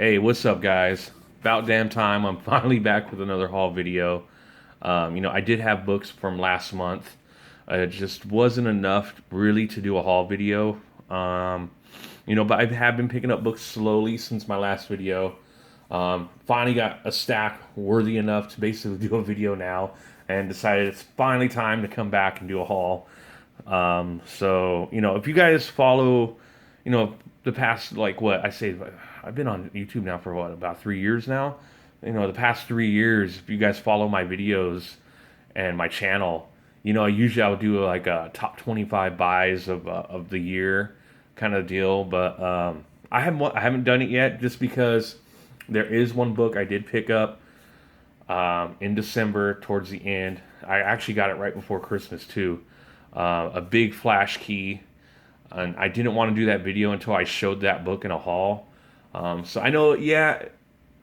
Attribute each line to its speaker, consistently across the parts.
Speaker 1: Hey, what's up, guys? About damn time. I'm finally back with another haul video. I did have books from last month. It just wasn't enough really to do a haul video. But I have been picking up books slowly since my last video. Finally got a stack worthy enough to basically do a video now, and decided it's finally time to come back and do a haul. If you guys follow, the past, like, what I say, I've been on YouTube now for what, about 3 years now. The past 3 years, if you guys follow my videos and my channel, usually I would do like a top 25 buys of the year kind of deal. But I haven't done it yet, just because there is one book I did pick up in December towards the end. I actually got it right before Christmas too. A big flash key, and I didn't want to do that video until I showed that book in a haul. So I know, yeah,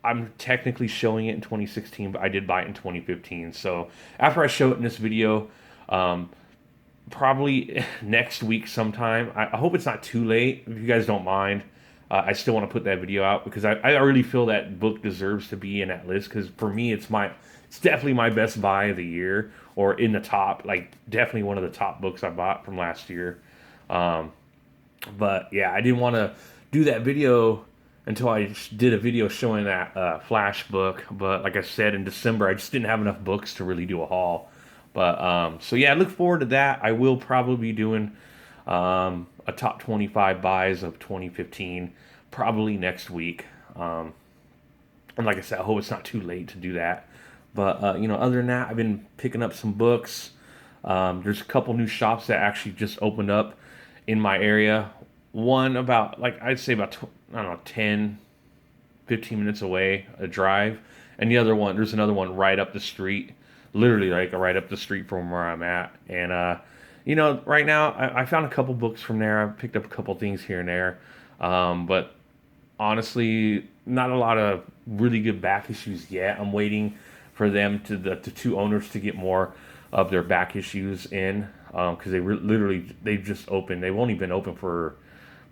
Speaker 1: I'm technically showing it in 2016, but I did buy it in 2015. So after I show it in this video, um, probably next week sometime. I hope it's not too late. If you guys don't mind, I still want to put that video out, because I really feel that book deserves to be in that list. Because for me, it's definitely my best buy of the year, or in the top, like definitely one of the top books I bought from last year. Um, but yeah, I didn't want to do that video until I did a video showing that Flash book. But like I said, in December, I just didn't have enough books to really do a haul. But so yeah, I look forward to that. I will probably be doing a top 25 buys of 2015 probably next week. And like I said, I hope it's not too late to do that. But other than that, I've been picking up some books. There's a couple new shops that actually just opened up in my area. One about, like, I'd say about I don't know, 10, 15 minutes away, a drive. And there's another one right up the street, literally like right up the street from where I'm at. And right now I found a couple books from there. I picked up a couple things here and there, but honestly, not a lot of really good back issues yet. I'm waiting for the two owners to get more of their back issues in, because they've just opened. They've only been open for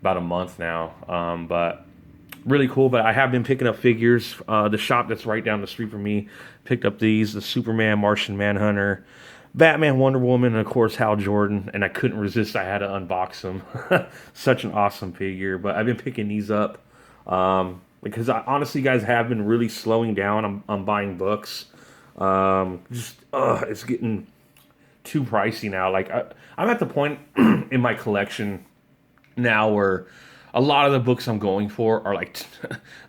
Speaker 1: about a month now, but really cool. But I have been picking up figures. The shop that's right down the street from me picked up the Superman, Martian Manhunter, Batman, Wonder Woman, and of course Hal Jordan. And I couldn't resist. I had to unbox them. Such an awesome figure. But I've been picking these up because honestly, guys, have been really slowing down on buying books. It's getting too pricey now. Like, I'm at the point in my collection now where a lot of the books I'm going for are like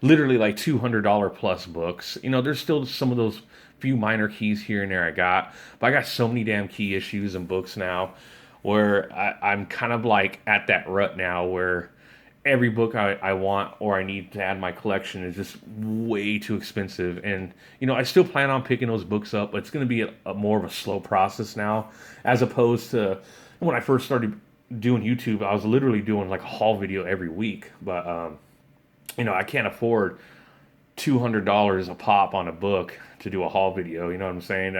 Speaker 1: literally like $200 plus books. There's still some of those few minor keys here and there I got, but I got so many damn key issues and books now where I'm kind of like at that rut now where every book I want or I need to add to my collection is just way too expensive. And I still plan on picking those books up, but it's going to be a more of a slow process now, as opposed to when I first started doing YouTube. I was literally doing like a haul video every week. But I can't afford $200 a pop on a book to do a haul video. You know what I'm saying?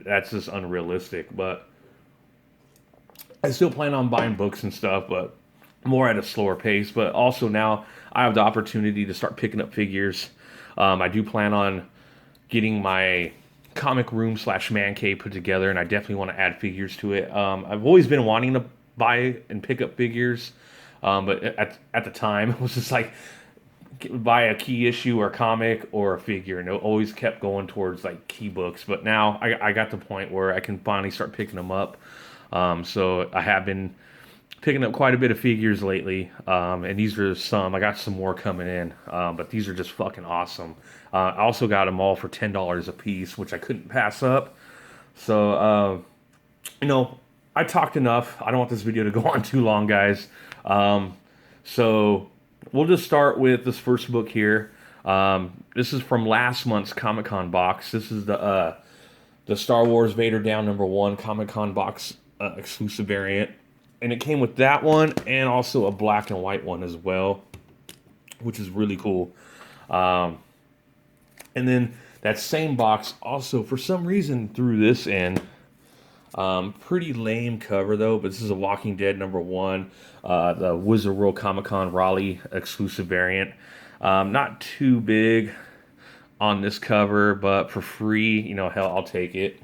Speaker 1: That's just unrealistic. But I still plan on buying books and stuff, but more at a slower pace. But also now I have the opportunity to start picking up figures. I do plan on getting my comic room / man cave put together, and I definitely want to add figures to it. I've always been wanting to buy and pick up figures, but at the time it was just like buy a key issue or comic or a figure, and it always kept going towards like key books. But now I got to the point where I can finally start picking them up. So I have been picking up quite a bit of figures lately, and these are some. I got some more coming in, but these are just fucking awesome. I also got them all for $10 a piece, which I couldn't pass up. So, I talked enough. I don't want this video to go on too long, guys. So we'll just start with this first book here. This is from last month's Comic-Con box. This is the Star Wars Vader Down #1 Comic-Con box exclusive variant. And it came with that one and also a black and white one as well, which is really cool. And then that same box also, for some reason, threw this in. Pretty lame cover though, but this is a Walking Dead #1, the Wizard World Comic Con Raleigh exclusive variant. Not too big on this cover, but for free, hell, I'll take it.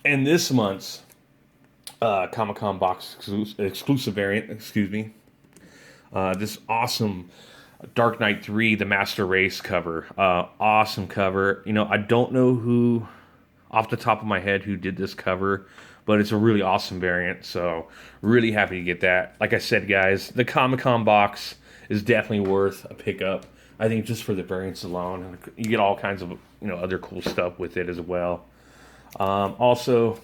Speaker 1: And this month's Comic-Con box exclusive variant, excuse me, this awesome Dark Knight 3, the Master Race cover. Awesome cover. I don't know who, off the top of my head, who did this cover, but it's a really awesome variant, so really happy to get that. Like I said, guys, the Comic-Con box is definitely worth a pickup. I think just for the variants alone. You get all kinds of, other cool stuff with it as well. Also,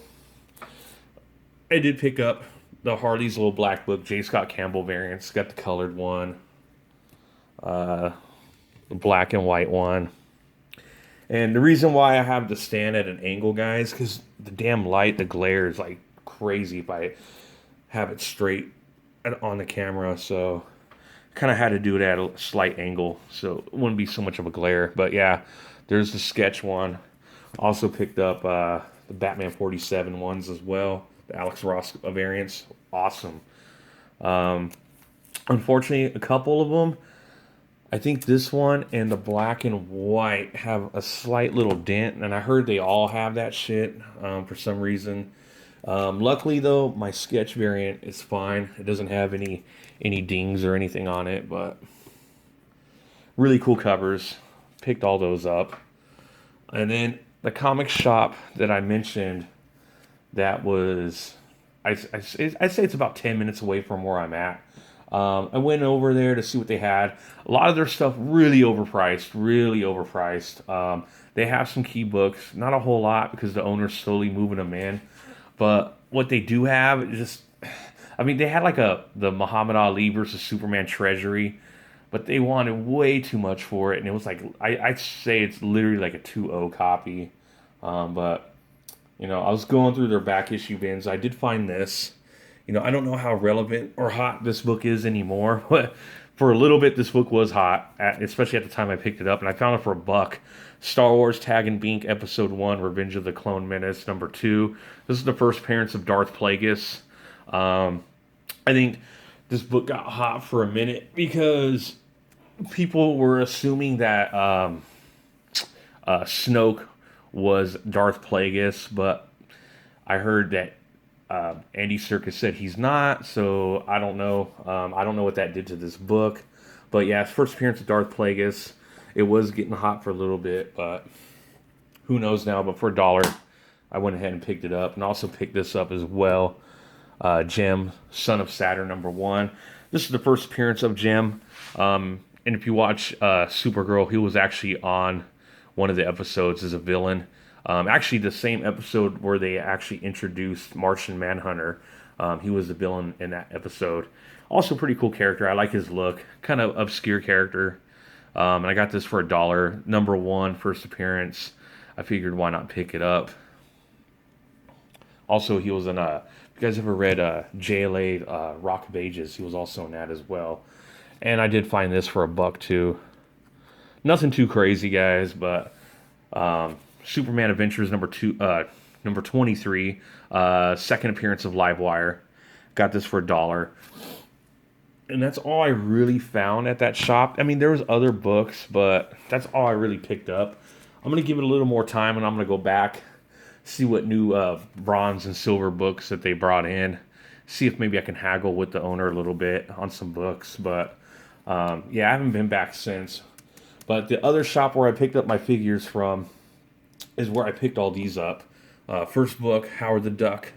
Speaker 1: I did pick up the Harley's Little Black Book J. Scott Campbell variants. Got the colored one, the black and white one. And the reason why I have the stand at an angle, guys, because the damn light, the glare is like crazy if I have it straight on the camera. So kind of had to do it at a slight angle so it wouldn't be so much of a glare. But yeah, there's the sketch one. Also picked up the Batman 47 ones as well. The Alex Ross variants. Awesome. Unfortunately, a couple of them, I think this one and the black and white have a slight little dent, and I heard they all have that shit for some reason. Luckily, though, my sketch variant is fine. It doesn't have any dings or anything on it, but really cool covers. Picked all those up. And then the comic shop that I mentioned, that was, I'd say it's about 10 minutes away from where I'm at. I went over there to see what they had. A lot of their stuff really overpriced. They have some key books, not a whole lot because the owner's slowly moving them in. But what they do have is just, they had like the Muhammad Ali versus Superman Treasury, but they wanted way too much for it, and it was like, I'd say it's literally like a 2.0 copy. But I was going through their back issue bins. I did find this. I don't know how relevant or hot this book is anymore, but for a little bit, this book was hot, especially at the time I picked it up, and I found it for $1. Star Wars Tag and Bink, Episode 1, Revenge of the Clone Menace, number 2. This is the first appearance of Darth Plagueis. I think this book got hot for a minute because people were assuming that Snoke was Darth Plagueis, but I heard that Andy Serkis said he's not, so I don't know. I don't know what that did to this book. But yeah, first appearance of Darth Plagueis. It was getting hot for a little bit, but who knows now. But for $1, I went ahead and picked it up. And also picked this up as well. Jem, Son of Saturn, number 1. This is the first appearance of Jem. And if you watch Supergirl, he was actually on one of the episodes as a villain. Actually, the same episode where they actually introduced Martian Manhunter. He was the villain in that episode. Also, pretty cool character. I like his look. Kind of obscure character. And I got this for $1. Number 1, first appearance. I figured why not pick it up. Also, he was in you guys ever read JLA Rock of Ages? He was also in that as well. And I did find this for $1 too. Nothing too crazy, guys, but Superman Adventures number 23, second appearance of Livewire. Got this for $1. And that's all I really found at that shop. There was other books, but that's all I really picked up. I'm going to give it a little more time, and I'm going to go back, see what new bronze and silver books that they brought in. See if maybe I can haggle with the owner a little bit on some books. But, yeah, I haven't been back since. But the other shop where I picked up my figures from is where I picked all these up. First book, Howard the Duck,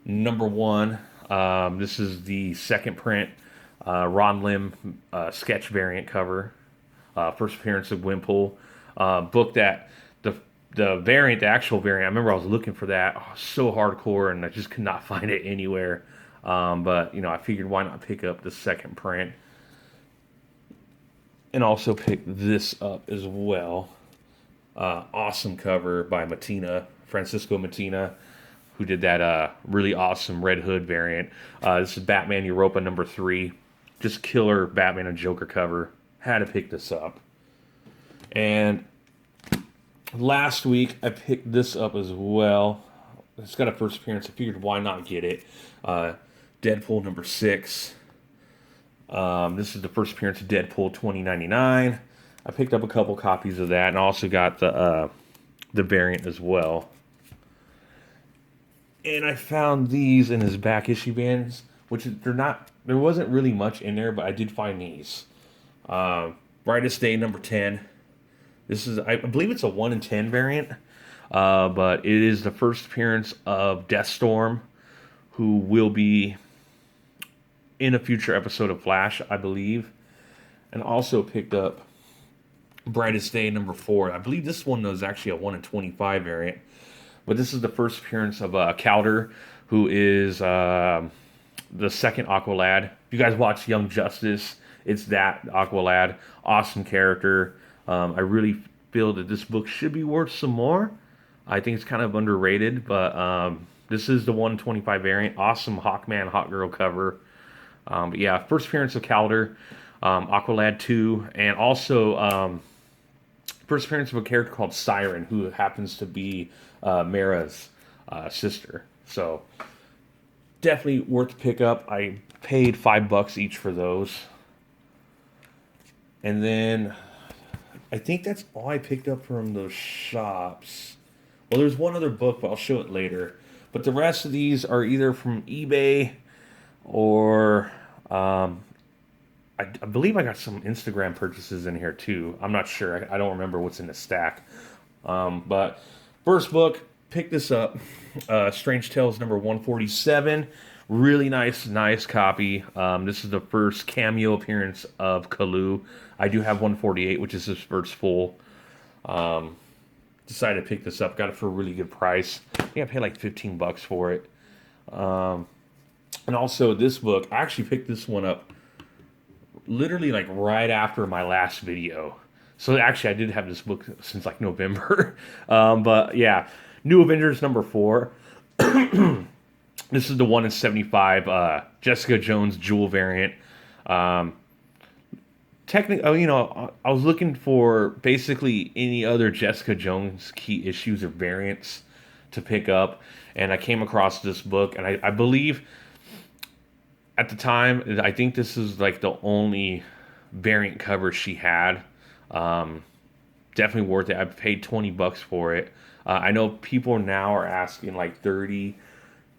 Speaker 1: number 1. This is the second print, Ron Lim sketch variant cover. First appearance of Wimple. Book that the variant, the actual variant, I remember I was looking for that. Oh, so hardcore, and I just could not find it anywhere. But I figured why not pick up the second print. And also pick this up as well. Awesome cover by Francisco Mattina, who did that really awesome Red Hood variant. This is Batman Europa number 3. Just killer Batman and Joker cover. Had to pick this up. And last week I picked this up as well. It's got a first appearance. I figured why not get it. Deadpool number 6. This is the first appearance of Deadpool 2099. I picked up a couple copies of that, and I also got the variant as well. And I found these in his back issue bins, which they're not. There wasn't really much in there, but I did find these. Brightest Day number 10. This is, I believe it's a 1 in 10 variant, but it is the first appearance of Deathstorm, who will be in a future episode of Flash, I believe. And also picked up Brightest Day number 4. I believe this one was actually a 1 in 25 variant. But this is the first appearance of Calder, who is the second Aqualad. If you guys watch Young Justice, it's that Aqualad. Awesome character. I really feel that this book should be worth some more. I think it's kind of underrated, but this is the 125 variant. Awesome Hawkman, Hawkgirl cover. But yeah, first appearance of Calder, Aqualad 2, and also first appearance of a character called Siren, who happens to be Mara's sister. So definitely worth the pickup. I paid $5 each for those. And then I think that's all I picked up from those shops. Well, there's one other book, but I'll show it later. But the rest of these are either from eBay or I believe I got some Instagram purchases in here too. I'm not sure. I don't remember what's in the stack. But first book, pick this up. Strange Tales number 147. Really nice copy. This is the first cameo appearance of Kalu. I do have 148, which is his first full. Decided to pick this up. Got it for a really good price. I think I paid like $15 for it. And also this book, I actually picked this one up literally like right after my last video. So actually I did have this book since like November. But yeah, New Avengers number 4. This is the 1 in 75 Jessica Jones Jewel variant. Technically, you know, I was looking for basically any other Jessica Jones key issues or variants to pick up, and I came across this book, and I believe at the time, I think this is like the only variant cover she had. Definitely worth it. I paid $20 for it. I know people now are asking like 30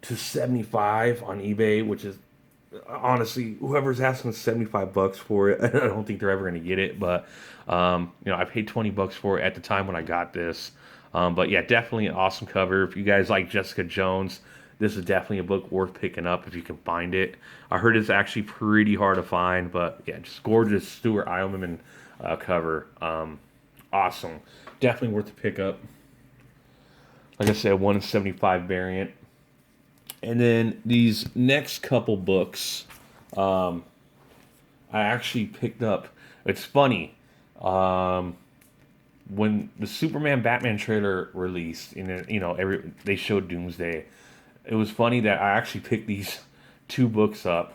Speaker 1: to 75 on eBay, which is honestly, whoever's asking $75 for it, I don't think they're ever going to get it. But you know, I paid $20 for it at the time when I got this. But yeah, definitely an awesome cover. If you guys like Jessica Jones, this is definitely a book worth picking up if you can find it. I heard it's actually pretty hard to find, but yeah, just gorgeous Stuart Eilman cover. Awesome. Definitely worth the pickup. Like I said, 1 in 75 variant. And then these next couple books, I actually picked up. It's funny. When the Superman Batman trailer released, and you know, they showed Doomsday. It was funny that I actually picked these 2 books up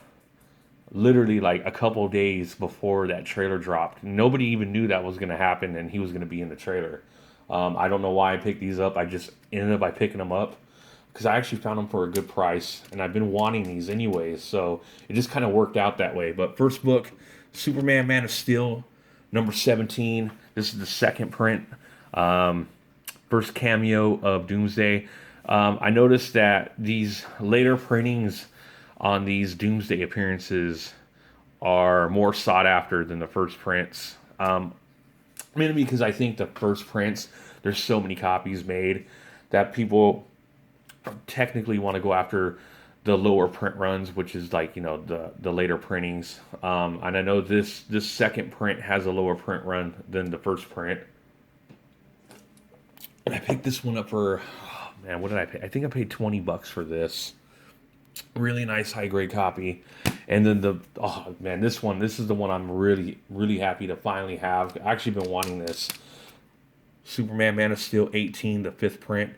Speaker 1: literally like a couple days before that trailer dropped. Nobody even knew that was going to happen and he was going to be in the trailer. I don't know why I picked these up. I just ended up by picking them up because I actually found them for a good price, and I've been wanting these anyways, so it just kind of worked out that way. But first book, Superman Man of Steel, number 17. This is the second print. First cameo of Doomsday. I noticed that these later printings on these Doomsday appearances are more sought after than the first prints. Mainly because I think the first prints, there's so many copies made that people technically want to go after the lower print runs, which is like, you know, the later printings. And I know this second print has a lower print run than the first print. And I picked this one up for, oh man, what did I pay? I think I paid $20 for this. Really nice high grade copy. And then this is the one I'm really happy to finally have. I've actually been wanting this. Superman Man of Steel 18, the 5th print,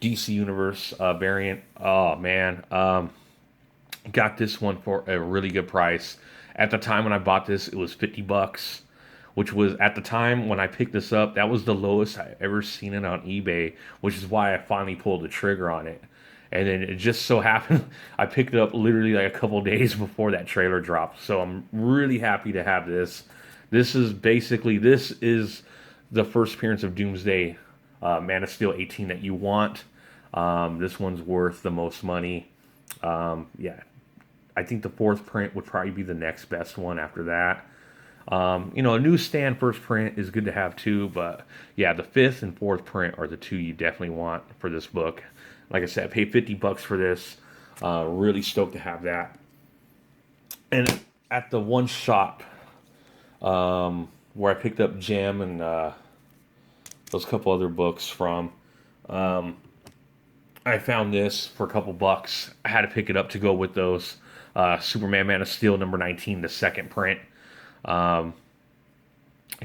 Speaker 1: DC Universe variant. Oh man, got this one for a really good price. At the time when I bought this, it was $50, which was, at the time when I picked this up, that was the lowest I ever seen it on eBay, which is why I finally pulled the trigger on it. And then it just so happened I picked it up literally like a couple days before that trailer dropped. So I'm really happy to have this. This is the first appearance of Doomsday, Man of Steel 18 that you want. This one's worth the most money. Yeah, I think the fourth print would probably be the next best one after that. A newsstand first print is good to have too, but yeah, the fifth and fourth print are the two you definitely want for this book. Like I said, I paid $50 for this. Really stoked to have that. And at the one shop where I picked up Gem and those couple other books from, I found this for a couple bucks. I had to pick it up to go with those. Superman Man of Steel number 19, the second print. I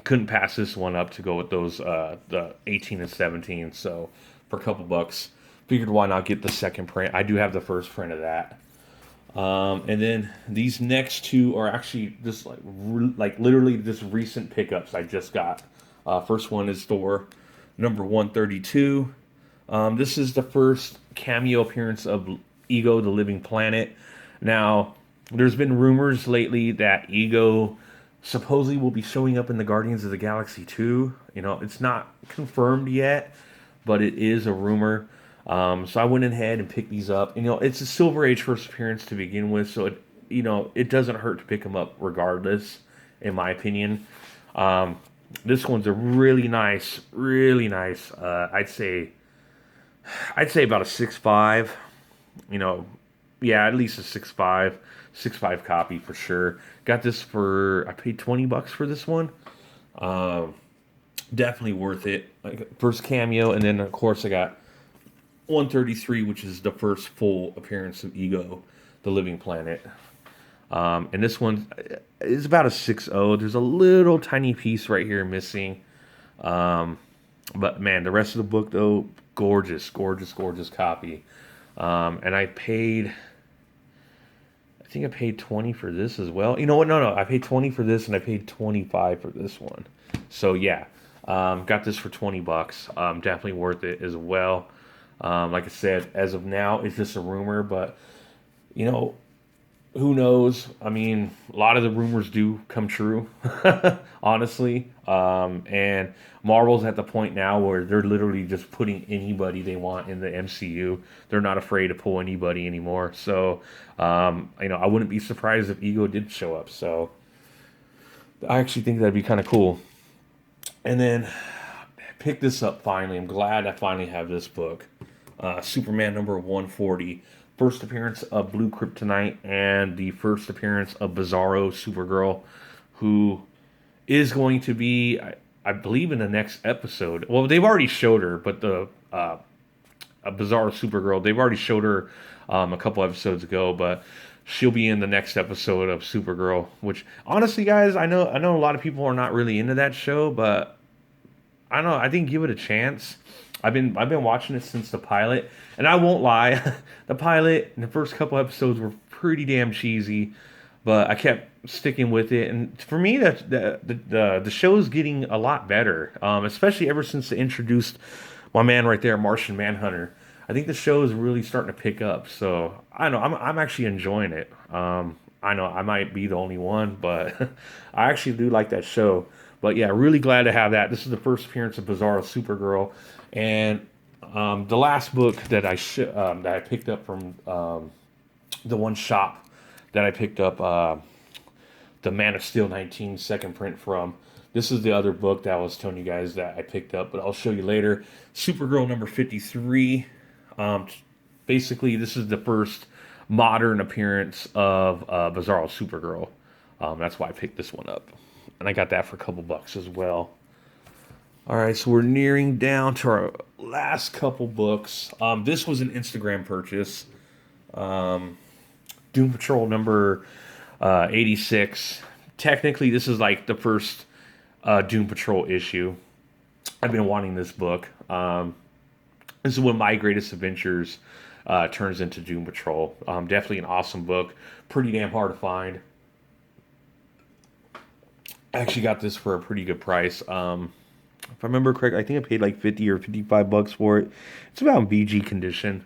Speaker 1: couldn't pass this one up to go with those, the 18 and 17. So for a couple bucks, figured why not get the second print. I do have the first print of that. And then these next two are actually just like literally just recent pickups I just got. First one is Thor number 132. This is the first cameo appearance of Ego, the Living Planet. Now, there's been rumors lately that Ego supposedly will be showing up in the Guardians of the Galaxy 2. It's not confirmed yet, but it is a rumor. So I went ahead and picked these up. It's a Silver Age first appearance to begin with, so it doesn't hurt to pick them up regardless, in my opinion. This one's a really nice, really nice. I'd say about a 6.5. Yeah, at least a 6.5 copy for sure. Got this I paid $20 for this one. Definitely worth it. First cameo, and then of course I got 133, which is the first full appearance of Ego, the Living Planet. And this one is about a 6.0. There's a little tiny piece right here missing. But man, the rest of the book though, gorgeous, gorgeous, gorgeous copy. And I think I paid 20 for this as well. You know what? No. I paid 20 for this and I paid 25 for this one. So yeah, got this for $20. Definitely worth it as well. Like I said, as of now, it's just a rumor, but who knows? I mean, a lot of the rumors do come true, honestly. And Marvel's at the point now where they're literally just putting anybody they want in the MCU. They're not afraid to pull anybody anymore. So, I wouldn't be surprised if Ego did show up. So, I actually think that'd be kind of cool. And then pick this up finally. I'm glad I finally have this book. Superman number 140. First appearance of Blue Kryptonite and the first appearance of Bizarro Supergirl, who is going to be, I believe, in the next episode. Well, they've already showed her, but the Bizarro Supergirl, they've already showed her a couple episodes ago, but she'll be in the next episode of Supergirl. Which, honestly, guys, I know a lot of people are not really into that show, but I don't know. I think give it a chance. I've been watching it since the pilot, and I won't lie, the pilot and the first couple episodes were pretty damn cheesy, but I kept sticking with it. And for me, the show's getting a lot better, especially ever since they introduced my man right there, Martian Manhunter. I think the show is really starting to pick up. So I know I'm actually enjoying it. I know I might be the only one, but I actually do like that show. But yeah, really glad to have that. This is the first appearance of Bizarro Supergirl. And the last book that I picked up from the one shop that I picked up the Man of Steel 19 second print from. This is the other book that I was telling you guys that I picked up, but I'll show you later. Supergirl number 53. Basically, this is the first modern appearance of Bizarro Supergirl. That's why I picked this one up. And I got that for a couple bucks as well. All right, so we're nearing down to our last couple books. This was an Instagram purchase. Doom Patrol number 86. Technically, this is like the first Doom Patrol issue. I've been wanting this book. This is when My Greatest Adventures turns into Doom Patrol. Definitely an awesome book. Pretty damn hard to find. I actually got this for a pretty good price. If I remember correctly, I think I paid like 50 or $55 for it. It's about in BG condition.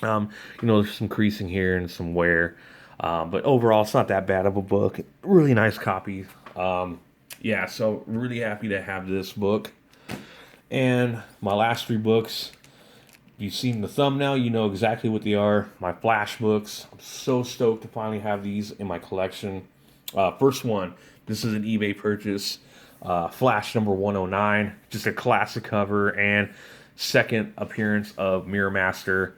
Speaker 1: Um, there's some creasing here and some wear, but overall, it's not that bad of a book. Really nice copy. Yeah, so really happy to have this book. And my last three books, you've seen the thumbnail, you know exactly what they are. My Flash books. I'm so stoked to finally have these in my collection. First one, this is an eBay purchase. Flash number 109, just a classic cover, and second appearance of Mirror Master.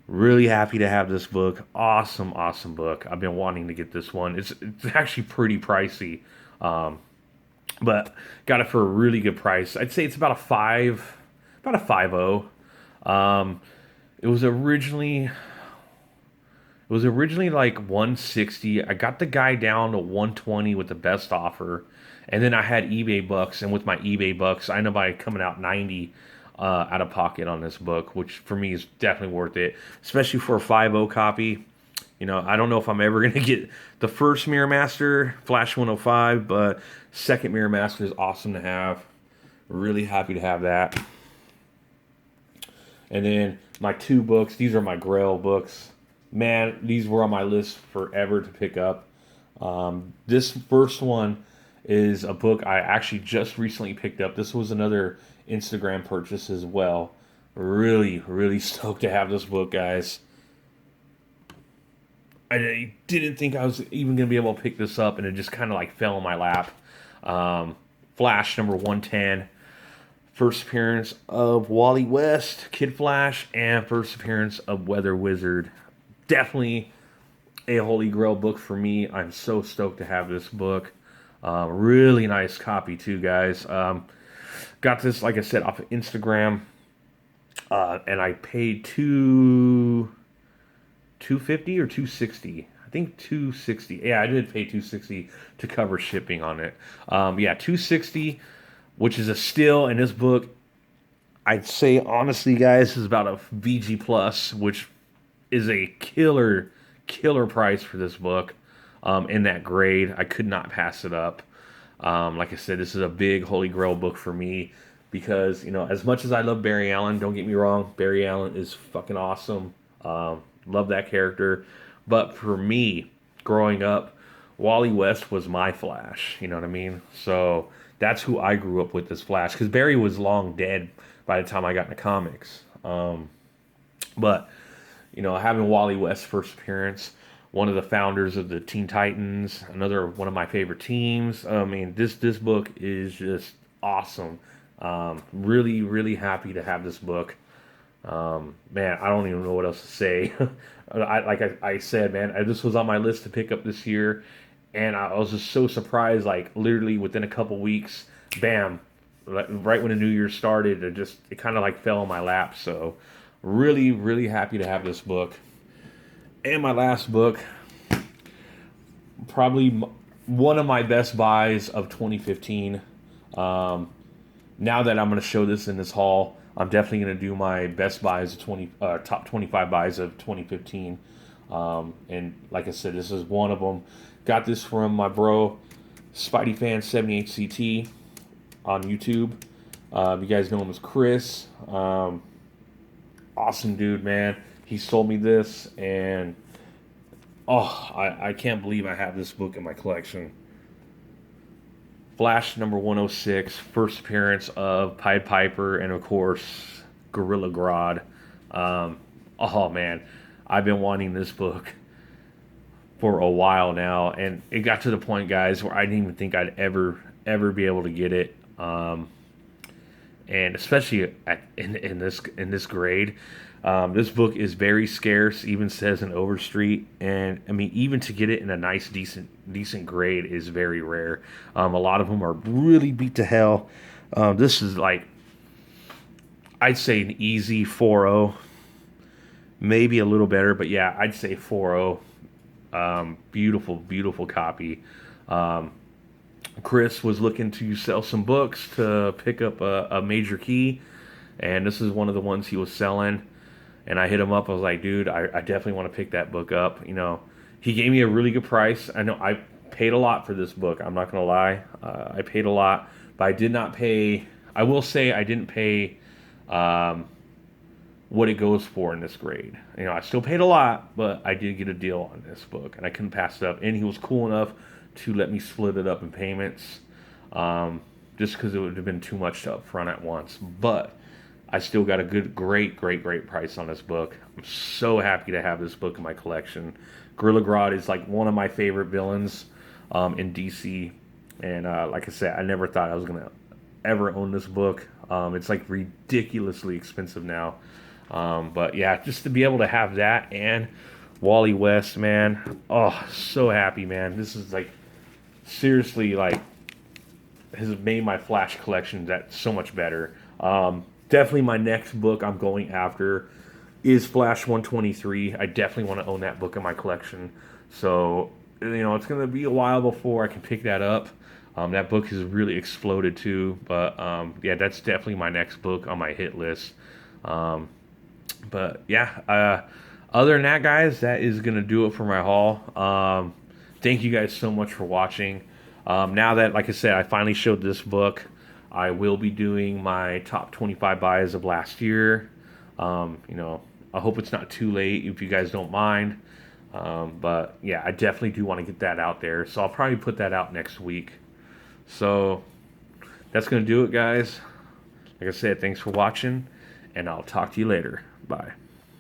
Speaker 1: Really happy to have this book. Awesome, awesome book. I've been wanting to get this one. It's actually pretty pricey, but got it for a really good price. I'd say it's about a 5.0. Um, it was originally like 160. I got the guy down to 120 with the best offer, and then I had eBay bucks, and with my eBay bucks, I ended up coming out 90 out of pocket on this book, which for me is definitely worth it, especially for a 5.0 copy. I don't know if I'm ever gonna get the first Mirror Master Flash 105, but second Mirror Master is awesome to have. Really happy to have that. And then my two books, these are my Grail books. Man, these were on my list forever to pick up. This first one is a book I actually just recently picked up. This was another Instagram purchase as well. Really, really stoked to have this book, guys. I didn't think I was even going to be able to pick this up, and it just kind of like fell in my lap. Flash number 110. First appearance of Wally West, Kid Flash, and first appearance of Weather Wizard. Definitely a Holy Grail book for me. I'm so stoked to have this book. Really nice copy too, guys. Got this, like I said, off of Instagram, and I paid 250 or 260. I think 260. Yeah, I did pay 260 to cover shipping on it. Yeah, 260, which is a steal. In this book, I'd say honestly, guys, is about a VG plus, which is a killer price for this book. In that grade, I could not pass it up. Like I said, this is a big Holy Grail book for me because, as much as I love Barry Allen, don't get me wrong, Barry Allen is fucking awesome. Love that character. But for me, growing up, Wally West was my Flash. You know what I mean? So that's who I grew up with, this Flash, because Barry was long dead by the time I got into comics. But, having Wally West's first appearance, one of the founders of the Teen Titans, another one of my favorite teams. I mean, this book is just awesome. Really, really happy to have this book. Man, I don't even know what else to say. I said, man, this was on my list to pick up this year, and I was just so surprised. Like literally within a couple weeks, bam, right when the new year started, it kind of like fell in my lap. So, really, really happy to have this book. And my last book, probably one of my best buys of 2015. Now that I'm going to show this in this haul, I'm definitely going to do my best buys of top 25 buys of 2015. And like I said, this is one of them. Got this from my bro, Spidey Fan 78CT on YouTube. You guys know him as Chris. Awesome dude, man. He sold me this, and I can't believe I have this book in my collection. Flash number 106, first appearance of Pied Piper, and of course, Gorilla Grodd. Oh man, I've been wanting this book for a while now, and it got to the point, guys, where I didn't even think I'd ever be able to get it. And especially in this grade. This book is very scarce, even says in Overstreet, and I mean, even to get it in a nice, decent grade is very rare. A lot of them are really beat to hell. This is like, I'd say an easy 4.0, maybe a little better, but yeah, I'd say 4.0. Beautiful copy. Chris was looking to sell some books to pick up a major key, and this is one of the ones he was selling. And I hit him up. I was like, dude, I definitely want to pick that book up. He gave me a really good price. I know I paid a lot for this book. I'm not going to lie. I paid a lot, but I did not pay. I will say I didn't pay what it goes for in this grade. You know, I still paid a lot, but I did get a deal on this book, and I couldn't pass it up. And he was cool enough to let me split it up in payments, just because it would have been too much to upfront at once. But I still got a great price on this book. I'm so happy to have this book in my collection. Gorilla is like one of my favorite villains in DC, and like I said, I never thought I was gonna ever own this book. It's like ridiculously expensive now. But yeah, just to be able to have that and Wally West, man. Oh, so happy, man. This is like seriously like has made my Flash collection that so much better. Definitely my next book I'm going after is Flash 123. I definitely want to own that book in my collection. So, you know, it's going to be a while before I can pick that up. That book has really exploded too. But yeah, that's definitely my next book on my hit list. But yeah, other than that, guys, that is going to do it for my haul. Thank you guys so much for watching. Now that, like I said, I finally showed this book, I will be doing my top 25 buys of last year. You know, I hope it's not too late if you guys don't mind. But yeah, I definitely do want to get that out there. So I'll probably put that out next week. So that's going to do it, guys. Like I said, thanks for watching, and I'll talk to you later. Bye.